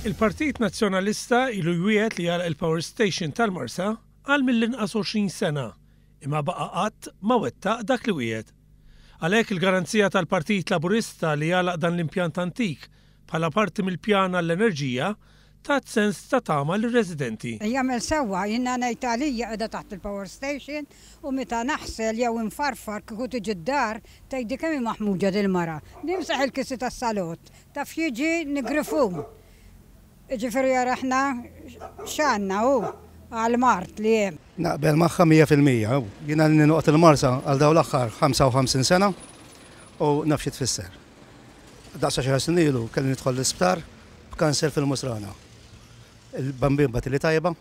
Il-Partit Nazzjonalista ilu jwiet li għal il-Power Station tal-Marsa għal mill-inqas 20 sena, imma baqa qatt ma wettaq dak li wiet. Għalhekk il-garanzija tal-Partit Laburista li għalaq dan l-impjant antik bħala parti mill-pjan għall-enerġija tat sens ta' tama l-residenti. Jagħmel sewwa jiena ngħid għalija qiegħda taħt il-Power Station u meta naħsel jew infarfar kieku tiġi d-dar tgħidi kemm maħmuġa dil-mara. Nimsaħ il-kisi tas-salott taf jiġi nigrifum. Ġifieri jara aħna x'għandna hu għall-Mart li hemm. Naqbel magħha 100%. Jiena ninqod il-Marsa għal dawn l-aħħar 55 sena u naf xi tfisser. Daqsa xi ħasin ilu kelli nidħol l-isptar b'kanser fil-musrana. Il-bambin bati li tajba,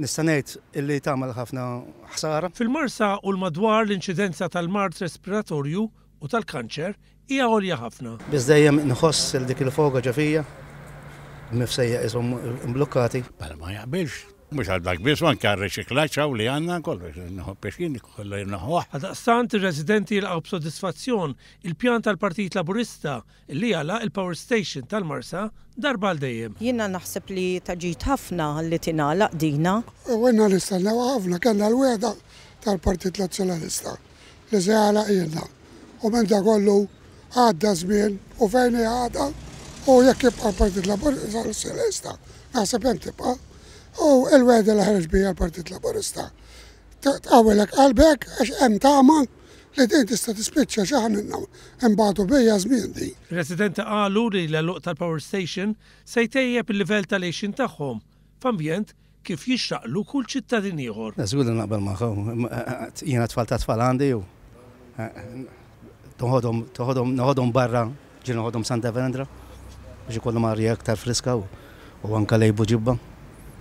nista' ngħid illi tagħmel ħafna ħsara. Fil-Marsa u l-madwar l-inċidenza tal-mart respiratorju u tal-kanċer hija għolja ħafna. Biss dejjem nħoss il dik il-foga ġafija, mifsejja ishom mblukkati. Bħala ma jaqbilx. Mux għal dak bis man kar reċiklaċ li għanna kollu, nħu peċkin kollu jirnaħuħ. Għadaqstant il-residenti jilqgħu b'sodisfazzjon il-pjan tal-Partit Laburista li għala il-Power Station tal-Marsa darba għal dejjem. Jiena naħseb li taġit ħafna li tingħalaq dina. Għenna nistennew ħafna kellna l-weda tal-Partit Nazzjonalista li se għalaq jiena. U minn da kollu għadda żmien u fejn għadda u jekk jibqa' l-Partit Nazzjonalista naħseb hemm tibqa'. U il-weda li ħarġ bija l-Partit Laburista. Tqawwilek qalbek għax hemm tama li din tista' tispiċċa xi ħaninna imbagħtu bija żmien din. Residenti qalu li l-għeluq tal-Power Station se jtejjeb il-livell tal-għejxin tagħhom f'ambjent kif jixraqlu kull ċittadin ieħor. Żgur naqbel magħha. Jiena tfal ta' tfal għandi u noħodhom barra ġi noħodhom Santa Vendra biex ikollhom arja aktar friska u anke lejbu ġibba.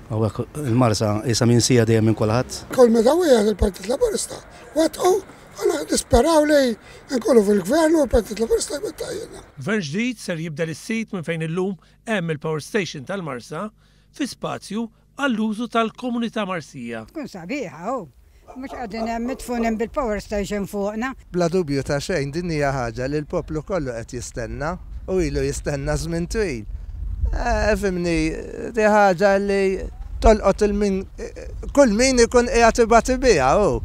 Għawek il-Marsa jisa minn sija dejjem minn kulħadd. Kol meta wieħed il-Partit Laburista. Wettqu għana disperaw li nkollu fil-gvern u l-Partit Laburista jibtajjena. Gvern ġdid ser jibda l-sit minn fejn illum hemm il-Power Station tal-Marsa fi spazju għall-użu tal-komunità Marsija. Tkun sabiħa hu. Mhux qegħdin hemm mitfunin bil-Power Station fuqna. Bla dubju ta' xejn din hija ħaġa li l-poplu kollu qed jistenna u ilu jistenna żmien twil. Fimni, di ħaġa li tolqot kull min ikun qiegħed ibati biha hu.